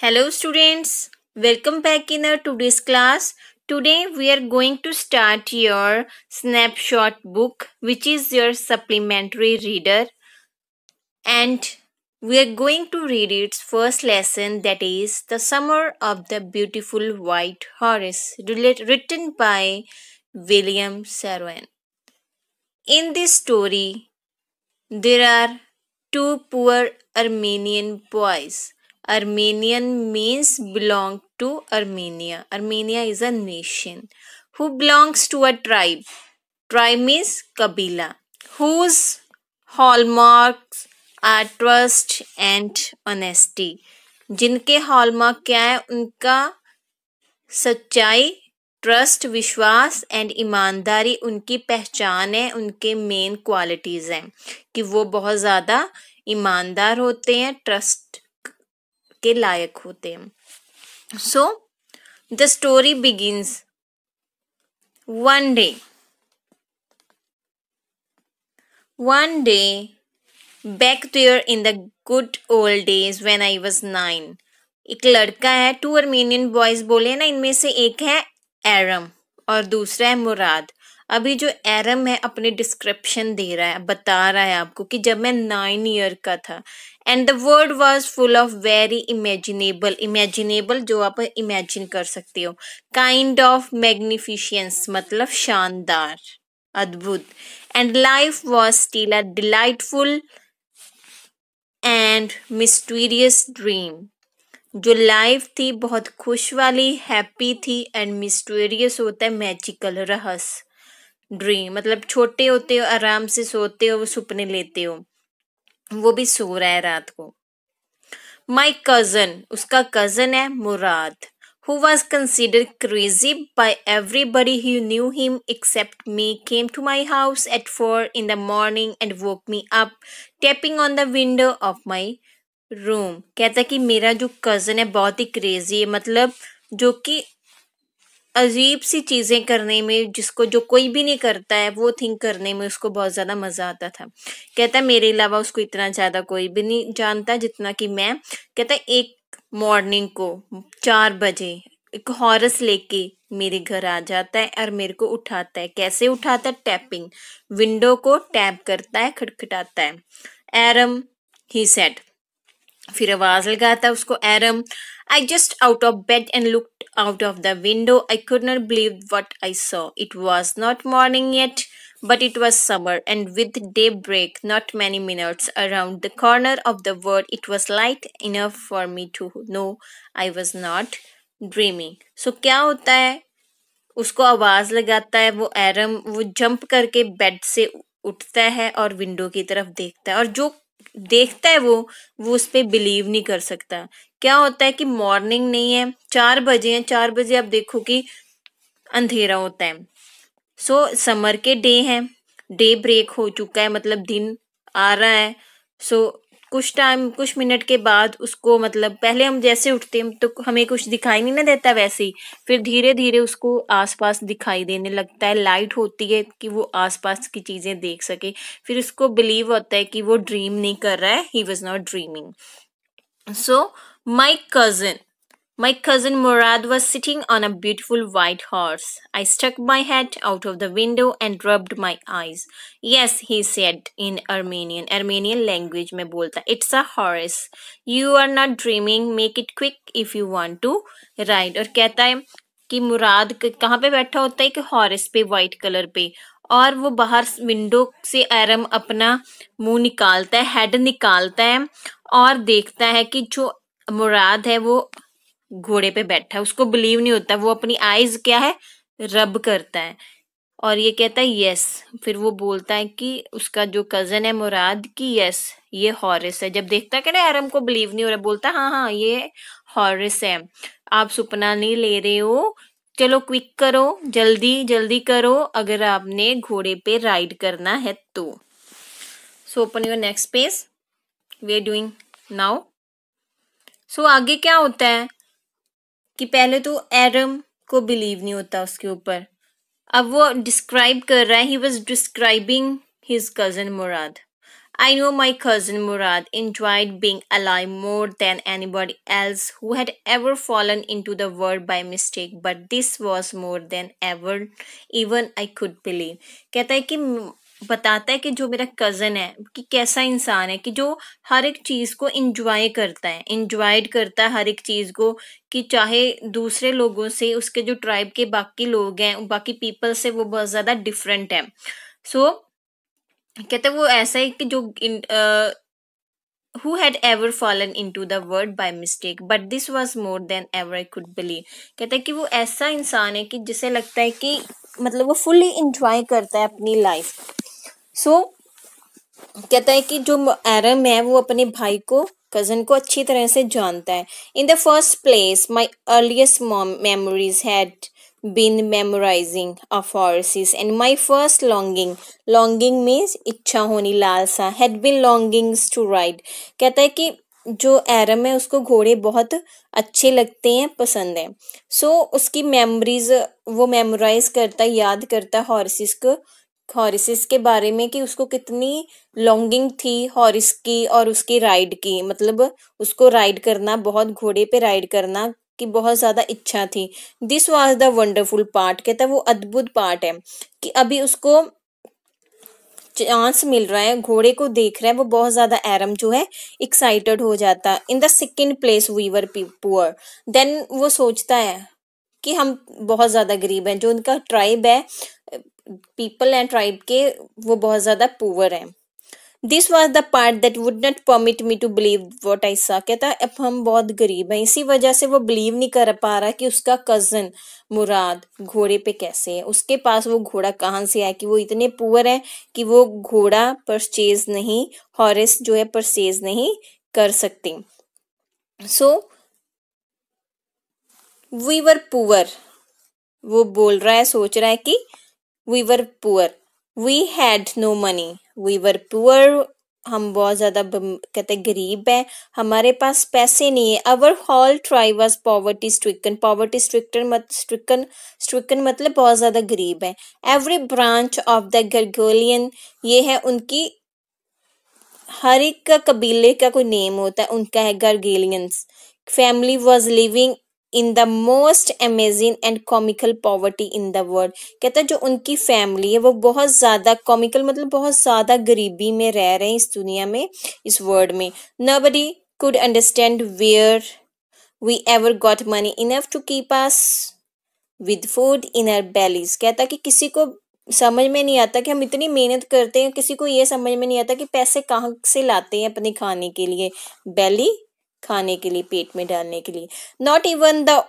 Hello students, welcome back in our today's class. Today we are going to start your snapshot book which is your supplementary reader and we are going to read its first lesson, that is The Summer of the Beautiful White Horse, written by William Saroyan. In this story there are two poor Armenian boys. Armenian means belong to Armenia. Armenia is a nation who belongs to a tribe. Tribe means Kabila, whose hallmarks are trust and honesty. जिनके hallmark क्या है? उनका सच्चाई, trust, विश्वास and ईमानदारी उनकी पहचान है, उनके मेन क्वालिटीज हैं कि वो बहुत ज़्यादा ईमानदार होते हैं, ट्रस्ट के लायक होते हैं. So the story begins. One day, back there in the good old days when I was 9, एक लड़का है. टू अर्मेनियन बॉयज बोले ना, इनमें से एक है एरम और दूसरा है मुराद. अभी जो एरम है अपने डिस्क्रिप्शन दे रहा है, बता रहा है आपको कि जब मैं 9 ईयर का था and the world was full of very imaginable जो आप इमेजिन कर सकते हो, काइंड ऑफ मैग्निफिशियंस मतलब शानदार, अद्भुत, and life was still a delightful and mysterious dream. जो लाइफ थी बहुत खुश वाली, हैप्पी थी, एंड मिस्टीरियस होता है मैजिकल, रहस्य. ड्रीम मतलब छोटे होते हो, आराम से सोते हो, वो सपने लेते हो, वो भी सो रहा है रात को. माई कजन, उसका कजन है मुराद, who was considered crazy by everybody who knew him except me, came to my house at 4 in the morning and woke me up, tapping on the window of my room. कहता कि मेरा जो cousin है बहुत ही crazy है, मतलब जो कि अजीब सी चीज़ें करने में, जिसको जो कोई भी नहीं करता है वो थिंक करने में उसको बहुत ज़्यादा मज़ा आता था. कहता मेरे अलावा उसको इतना ज़्यादा कोई भी नहीं जानता जितना कि मैं. कहता एक मॉर्निंग को 4 बजे एक हॉर्स लेके मेरे घर आ जाता है और मेरे को उठाता है. कैसे उठाता है? टैपिंग, विंडो को टैप करता है, खटखटाता है. एरम, ही सेड, फिर आवाज लगाता उसको, एरम. I just out of bed and looked out of the window. I could not believe what I saw. It was not morning yet, but it was summer, and with daybreak, not many minutes around the corner of the world, it was light enough for me to know I was not dreaming. So क्या होता है? उसको आवाज लगाता है वो एरम, वो jump करके बेड से उठता है और विंडो की तरफ देखता है, और जो देखता है वो उस पर बिलीव नहीं कर सकता. क्या होता है कि मॉर्निंग नहीं है, 4 बजे हैं, 4 बजे आप देखो कि अंधेरा होता है. सो समर के डे हैं, डे ब्रेक हो चुका है, मतलब दिन आ रहा है. सो कुछ मिनट के बाद उसको, मतलब पहले हम जैसे उठते हैं तो हमें कुछ दिखाई नहीं ना देता, वैसे ही फिर धीरे धीरे उसको आसपास दिखाई देने लगता है. लाइट होती है कि वो आसपास की चीजें देख सके. फिर उसको बिलीव होता है कि वो ड्रीम नहीं कर रहा है, he was not dreaming. So my cousin Murad was sitting on a beautiful white horse. I stuck my head out of the window and rubbed my eyes. Yes, he said in Armenian language में बोलता, it's a horse. You are not dreaming. Make it quick if you want to ride. और कहता है कि मुराद कहाँ पे बैठा होता है? कि हॉर्स पे, वाइट कलर पे, और वो बाहर विंडो से एरम अपना मुंह निकालता है, हेड निकालता है और देखता है कि जो मुराद है वो घोड़े पे बैठा है. उसको बिलीव नहीं होता, वो अपनी आईज क्या है, रब करता है और ये कहता है यस. फिर वो बोलता है कि उसका जो कजन है मुराद की, यस ये हॉर्स है. जब देखता है कि ना एरम को बिलीव नहीं हो रहा, बोलता हाँ हाँ ये हॉर्स है, आप सपना नहीं ले रहे हो, चलो क्विक करो, जल्दी जल्दी करो अगर आपने घोड़े पे राइड करना है तो. So open your next page, we are doing now. So आगे क्या होता है कि पहले तो एरम को बिलीव नहीं होता उसके ऊपर. अब वो डिस्क्राइब कर रहा है, he was describing his cousin Murad. I know my cousin Murad enjoyed being alive more than anybody else who had ever fallen into the world by mistake, but this was more than ever even I could believe. कहता है कि बताता है कि जो मेरा cousin है कि कैसा इंसान है कि जो हर एक चीज़ को इंजॉयड करता है हर एक चीज़ को, कि चाहे दूसरे लोगों से उसके जो ट्राइब के बाकी लोग हैं बाकी पीपल से वो बहुत ज़्यादा डिफरेंट है. सो कहते हैं वो ऐसा है कि जो who had ever fallen into the word by mistake, but this was more than ever I could believe. कहता है कि वो ऐसा इंसान है कि जिसे लगता है कि मतलब वो फुल्ली इंजॉय करता है अपनी लाइफ. सो कहता है कि जो एरम है वो अपने भाई को कजन को अच्छी तरह से जानता है. In the first place my earliest memories had been memorizing of horses and my first longing means इच्छा होनी लालसा had been longings to ride. कहता है कि जो एरम है उसको घोड़े बहुत अच्छे लगते हैं पसंद है. सो उसकी मेमोरीज वो मेमोराइज करता है याद करता है हॉर्सेस के बारे में कि उसको कितनी लॉन्गिंग थी हॉर्स की और उसकी राइड की, मतलब उसको राइड करना बहुत घोड़े पे राइड करना की बहुत ज़्यादा इच्छा थी. This was the wonderful part. कहता है वो अद्भुत पार्ट है कि अभी उसको चांस मिल रहा है घोड़े को देख रहा है, वो बहुत ज़्यादा एरम जो है एक्साइटेड हो जाता. In the second place we were poor. Then वो सोचता है कि हम बहुत ज़्यादा गरीब हैं. जो उनका ट्राइब है पीपल एंड ट्राइब के वो बहुत ज़्यादा पुअर हैं. This was the part that would not permit me to believe what I saw. कहता अब हम बहुत गरीब हैं, इसी वजह से वो बिलीव नहीं कर पा रहा कि उसका कजन मुराद घोड़े पे कैसे है, उसके पास वो घोड़ा कहाँ से आया, कि वो इतने पुअर है कि वो घोड़ा परचेज नहीं हॉर्स जो है परचेज नहीं कर सकती. So we were poor. वो बोल रहा है सोच रहा है कि we were poor. We had no money. We were poor. हम बहुत ज़्यादा कहते गरीब है, हमारे पास पैसे नहीं है. Our whole tribe was poverty stricken. Poverty stricken मतलब बहुत ज़्यादा गरीब है. Every branch of the Garoghlanian, ये है उनकी हर एक का कबीले का कोई नेम होता है, उनका है Garoghlanians. Family was living in the most amazing and comical poverty in the world. कहता है जो उनकी फैमिली है वो बहुत ज़्यादा कॉमिकल मतलब बहुत ज़्यादा गरीबी में रह रहे हैं इस दुनिया में, इस वर्ल्ड में. Nobody could understand where we ever got money enough to keep us with food in our bellies. कहता कि किसी को समझ में नहीं आता कि हम इतनी मेहनत करते हैं, किसी को ये समझ में नहीं आता कि पैसे कहाँ से लाते हैं अपने खाने के लिए, बेली खाने के लिए, पेट में डालने के लिए. Not even the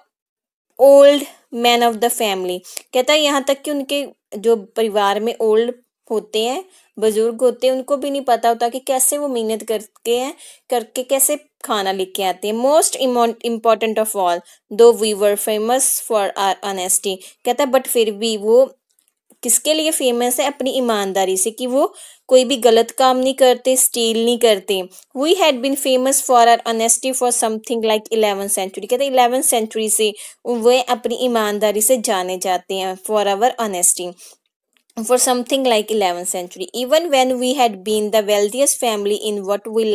old man of the family. कहता है यहाँ तक कि उनके जो परिवार में ओल्ड होते हैं बुजुर्ग होते हैं उनको भी नहीं पता होता कि कैसे वो मेहनत करके कैसे खाना लेके आते हैं. Most important of all though we were famous for our honesty. कहता है बट फिर भी वो किसके लिए फेमस है, अपनी ईमानदारी से, कि वो कोई भी गलत काम नहीं करते, स्टील नहीं करते. We had been famous for our honesty for something like 11th century. कहते हैं 11th सेंचुरी से वे अपनी ईमानदारी से जाने जाते हैं. For our honesty for something like 11th century, even when we had been the wealthiest family in what we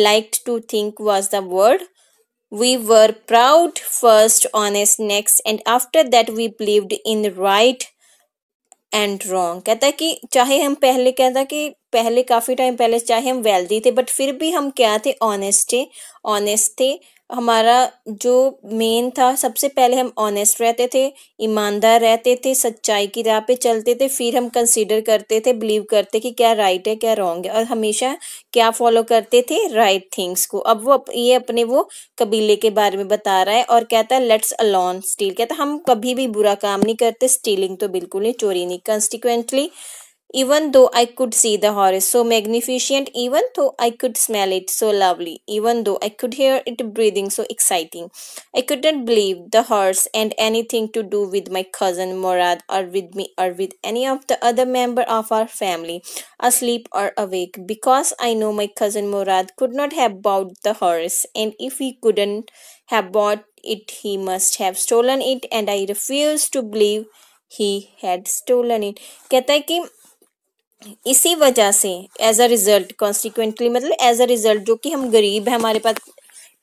liked to think was the world. We were proud first, honest next, and after that we believed in right and wrong. कहता है कि चाहे हम पहले कहता कि पहले काफ़ी टाइम पहले चाहे हम वेल्दी थे बट फिर भी हम क्या थे, ऑनेस्ट थे. हमारा जो मेन था सबसे पहले हम ऑनेस्ट रहते थे, ईमानदार रहते थे, सच्चाई की राह पे चलते थे. फिर हम कंसीडर करते थे, बिलीव करते कि क्या राइट है क्या रॉन्ग है, और हमेशा क्या फॉलो करते थे, राइट थिंग्स को. अब वो ये अपने वो कबीले के बारे में बता रहा है और कहता है लेट्स अलोन स्टील. कहता है हम कभी भी बुरा काम नहीं करते, स्टीलिंग तो बिल्कुल नहीं, चोरी नहीं. Consequently even though I could see the horse so magnificent, even though I could smell it so lovely, even though I could hear it breathing so exciting, I couldn't believe the horse and anything to do with my cousin Morad or with me or with any of the other member of our family, asleep or awake, because I know my cousin Morad could not have bought the horse, and if he couldn't have bought it, he must have stolen it, and I refuse to believe he had stolen it. कहता है कि इसी वजह से as a result consequently मतलब as a result जो कि हम गरीब हैं, हमारे पास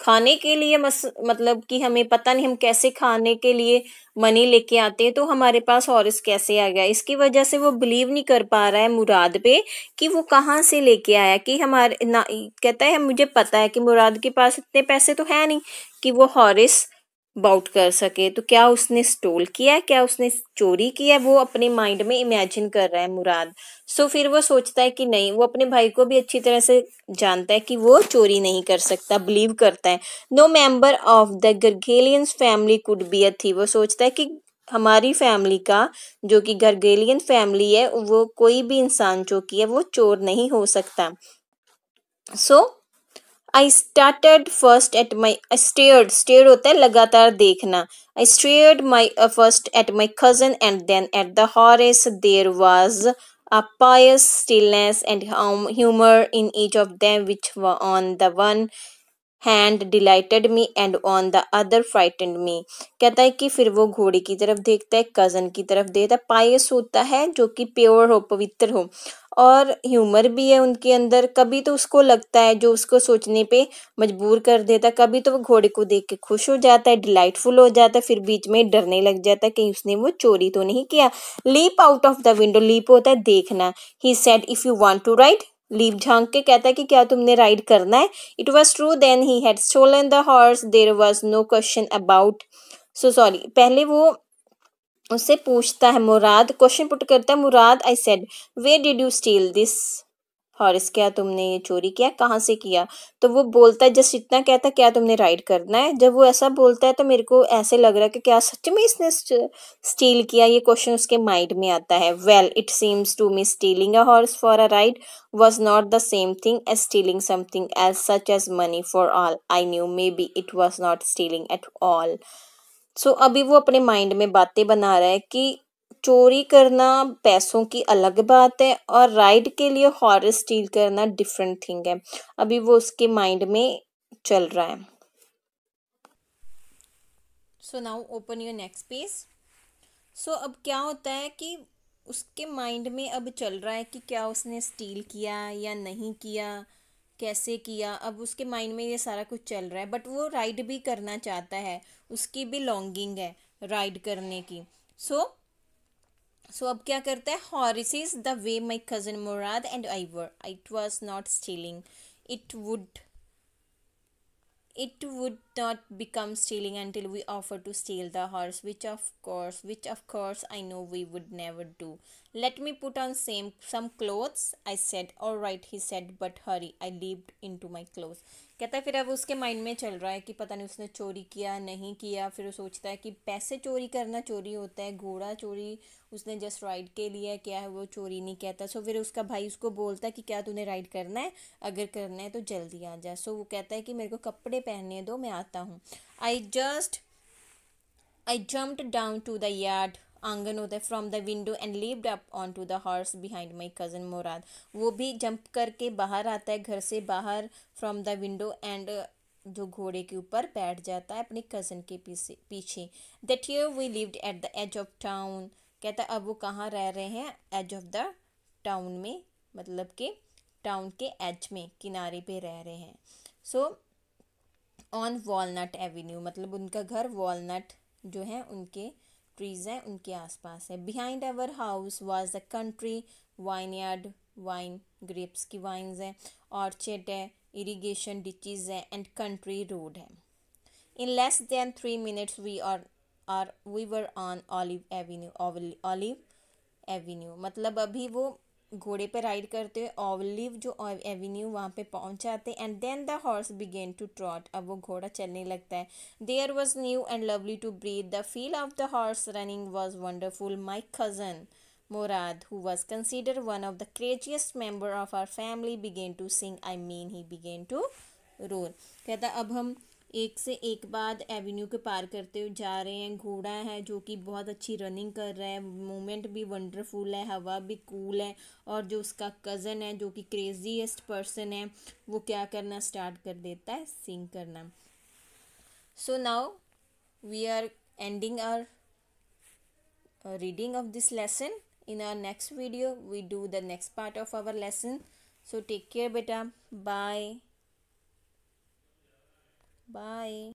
खाने के लिए मतलब कि हमें पता नहीं हम कैसे खाने के लिए मनी लेके आते हैं, तो हमारे पास हॉर्स कैसे आ गया। इसकी वजह से वो बिलीव नहीं कर पा रहा है मुराद पे कि वो कहाँ से लेके आया, कि हमारे ना कहता है मुझे पता है कि मुराद के पास इतने पैसे तो है नहीं कि वो हॉर्स बाउट कर सके, तो क्या उसने स्टोल किया, क्या उसने चोरी किया, वो अपने माइंड में इमेजिन कर रहा है मुराद। सो फिर वो सोचता है कि नहीं, वो अपने भाई को भी अच्छी तरह से जानता है कि वो चोरी नहीं कर सकता, बिलीव करता है। No member of the Garoghlanians family could be a thief, वो सोचता है कि हमारी फैमिली का जो कि गर्गेलियन फैमिली है, वो कोई भी इंसान जो कि है वो चोर नहीं हो सकता। सो I started first at my stared होता है लगातार देखना। I stared my first at my cousin and then at the Horace. There was a pious stillness and humor in each of them, which were on the one hand delighted me and on the other frightened me. कहता है कि फिर वो घोड़े की तरफ देखता है, कजन की तरफ देखता है। पायस होता है जो कि प्योर हो, पवित्र हो, और ह्यूमर भी है उनके अंदर। कभी तो उसको लगता है जो उसको सोचने पे मजबूर कर देता है, कभी तो वो घोड़े को देख के खुश हो जाता है, डिलाइटफुल हो जाता है, फिर बीच में डरने लग जाता है कि उसने वो चोरी तो नहीं किया। Leap out of the window, leap होता है देखना। He said if you want to ride, leap झांक के कहता है कि क्या तुमने राइड करना है। It was true then he had stolen the horse, there was no question about. So sorry, पहले वो उससे पूछता है, मुराद क्वेश्चन पुट करता है, Mourad I said where did you steal this horse, क्या तुमने ये चोरी किया, कहाँ से किया। तो वो बोलता है, जस्ट इतना कहता है क्या तुमने राइड करना है। जब वो ऐसा बोलता है तो मेरे को ऐसे लग रहा है कि क्या सच में इसने स्टील किया, ये क्वेश्चन उसके माइंड में आता है। Well it seems to me stealing a horse for a ride was not the same thing as stealing something as such as money for all I knew. Maybe it was not stealing at all. सो अभी वो अपने mind में बातें बना रहा है कि चोरी करना पैसों की अलग बात है और राइड के लिए हॉर्स स्टील करना डिफरेंट थिंग है। अभी वो उसके माइंड में चल रहा है। So now open your next page. सो अब क्या होता है कि उसके माइंड में अब चल रहा है कि क्या उसने स्टील किया या नहीं किया, कैसे किया। अब उसके माइंड में ये सारा कुछ चल रहा है, बट वो राइड भी करना चाहता है, उसकी भी लॉन्गिंग है राइड करने की। सो अब क्या करता है, हॉरिस is the way my cousin Murad and I were, it was not stealing, it would it would not become stealing until we offer to steal the horse, which of course I know we would never do. Let me put on some clothes, I said. All right, he said, but hurry, I leaped into my clothes. कहता है फिर अब उसके mind में चल रहा है कि पता नहीं उसने चोरी किया नहीं किया। फिर वो सोचता है कि पैसे चोरी करना चोरी होता है, घोड़ा चोरी उसने जस्ट राइड के लिए क्या है वो चोरी नहीं कहता। सो फिर उसका भाई उसको बोलता है कि क्या तूने राइड करना है, अगर करना है तो जल्दी आ जा। सो वो कहता है कि मेरे को कपड़े पहनने दो, मैं आता हूँ। I jumped down to the yard, आंगन होता है, from the window and leaped up on to the horse behind my cousin Mourad. वो भी जंप करके बाहर आता है, घर से बाहर, फ्रॉम द विंडो, एंड जो घोड़े के ऊपर बैठ जाता है अपने कज़न के पीछे। That year we lived at the edge of town. कहता है अब वो कहाँ रह रहे हैं, एज ऑफ द टाउन में, मतलब कि टाउन के एज में, किनारे पे रह रहे हैं। सो ऑन वॉलनट एवेन्यू, मतलब उनका घर वॉलनट जो है उनके ट्रीज हैं उनके आसपास है। Behind our house was the country vineyard, wine grapes की वाइन्स हैं, ऑर्चर्ड है, इरिगेशन डिचीज है, एंड कंट्री रोड है। In less than 3 minutes, we were on Olive Avenue, मतलब अभी वो घोड़े पे राइड करते हुए ऑलिव जो एवेन्यू वहाँ पे पहुँच जाते। And then the horse began to trot, अब वो घोड़ा चलने लगता है। There was new and lovely to breathe, the feel of the horse running was wonderful. My cousin Murad, who was considered one of the craziest member of our family, began to sing. I mean, he began to roar. कहता अब हम एक से एक बाद Avenue के पार करते हुए जा रहे हैं। घोड़ा है जो कि बहुत अच्छी रनिंग कर रहा है, मूवमेंट भी वंडरफुल है, हवा भी कूल है, और जो उसका कज़न है जो कि क्रेजीएस्ट पर्सन है, वो क्या करना स्टार्ट कर देता है, सिंग करना। So now we are ending our reading of this lesson in our next video we do the next part of our lesson. So take care beta. Bye. Bye.